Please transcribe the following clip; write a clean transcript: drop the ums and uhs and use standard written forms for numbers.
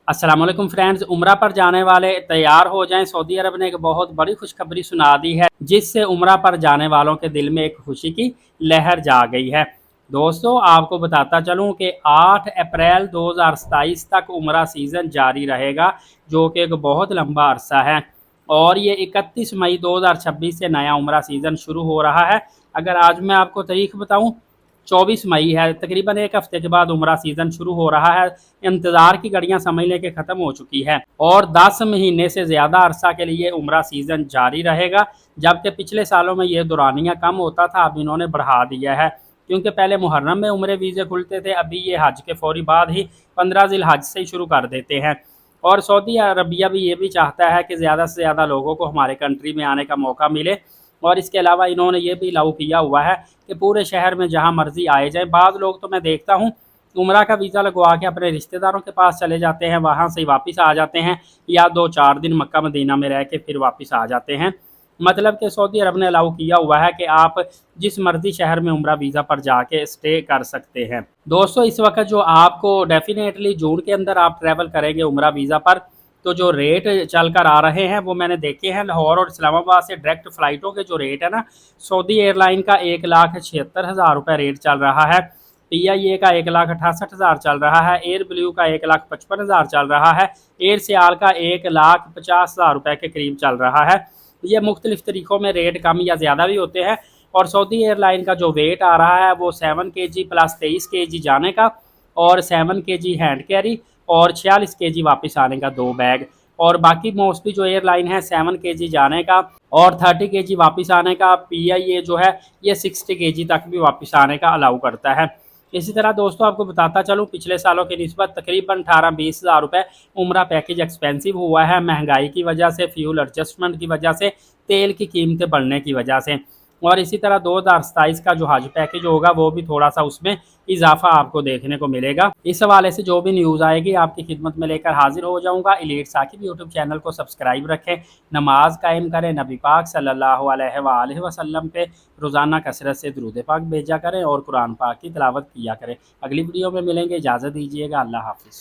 अस्सलाम वालेकुम फ्रेंड्स, उम्रा पर जाने वाले तैयार हो जाएं। सऊदी अरब ने एक बहुत बड़ी खुशखबरी सुना दी है, जिससे उम्रा पर जाने वालों के दिल में एक खुशी की लहर जा गई है। दोस्तों, आपको बताता चलूं कि 8 अप्रैल 2027 तक उम्रा सीज़न जारी रहेगा, जो कि एक बहुत लंबा अरसा है। और ये 31 मई 2026 से नया उम्रा सीज़न शुरू हो रहा है। अगर आज मैं आपको तारीख बताऊं, 24 मई है। तकरीबन एक हफ्ते के बाद उम्रा सीज़न शुरू हो रहा है। इंतज़ार की घड़ियां समझ लें कि ख़त्म हो चुकी है और 10 महीने से ज़्यादा अरसा के लिए उम्रा सीज़न जारी रहेगा। जबकि पिछले सालों में ये दौरानिया कम होता था, अब इन्होंने बढ़ा दिया है, क्योंकि पहले मुहर्रम में उम्रे वीज़े खुलते थे, अभी ये हज के फौरी बाद ही 15 ज़िल हज से ही शुरू कर देते हैं। और सऊदी अरबिया भी ये भी चाहता है कि ज़्यादा से ज़्यादा लोगों को हमारे कंट्री में आने का मौका मिले। और इसके अलावा इन्होंने ये भी लागू किया हुआ है कि पूरे शहर में जहाँ मर्जी आए जाए। बाद लोग तो मैं देखता हूँ उम्रा का वीज़ा लगवा के अपने रिश्तेदारों के पास चले जाते हैं, वहाँ से वापस आ जाते हैं, या 2-4 दिन मक्का मदीना में रह के फिर वापस आ जाते हैं। मतलब कि सऊदी अरब ने अलाउ किया हुआ है कि आप जिस मर्जी शहर में उम्रा वीज़ा पर जाके स्टे कर सकते हैं। दोस्तों, इस वक्त जो आपको डेफिनेटली जून के अंदर आप ट्रैवल करेंगे उम्रा वीज़ा पर, तो जो रेट चल कर आ रहे हैं वो मैंने देखे हैं। लाहौर और इस्लामाबाद से डायरेक्ट फ़्लाइटों के जो रेट है ना, सऊदी एयरलाइन का 1,76,000 रुपये रेट चल रहा है। PIA का 1,68,000 चल रहा है। एयर ब्लू का 1,55,000 चल रहा है। एयर सियाल का 1,50,000 रुपये के करीब चल रहा है। ये मुख्तलिफ तरीक़ों में रेट कम या ज़्यादा भी होते हैं। और सऊदी एयरलाइन का जो वेट आ रहा है वो 7 kg प्लस 23 kg जाने का, और 7 kg हैंड कैरी, और 46 kg वापस आने का 2 बैग। और बाकी मोस्टली जो एयरलाइन है 7 kg जाने का और 30 kg वापस आने का। PIA जो है ये 60 kg तक भी वापस आने का अलाउ करता है। इसी तरह दोस्तों, आपको बताता चलूँ, पिछले सालों की निस्बत तकरीबन 18-20 हज़ार रुपये उम्रा पैकेज एक्सपेंसिव हुआ है, महंगाई की वजह से, फ्यूल एडजस्टमेंट की वजह से, तेल की कीमतें बढ़ने की वजह से। और इसी तरह 2027 का जो हज पैकेज होगा वो भी थोड़ा सा उसमें इजाफा आपको देखने को मिलेगा। इस हवाले से जो भी न्यूज़ आएगी आपकी खिदमत में लेकर हाजिर हो जाऊंगा। एलीट साकिब यूट्यूब चैनल को सब्सक्राइब रखें, नमाज कायम करें, नबी पाक सल्लल्लाहु अलैहि वसल्लम पे रोज़ाना कसरत से दुरूद पाक भेजा करें और कुरान पाक की तिलावत किया करें। अगली वीडियो में मिलेंगे, इजाज़त दीजिएगा। अल्लाह हाफिज़।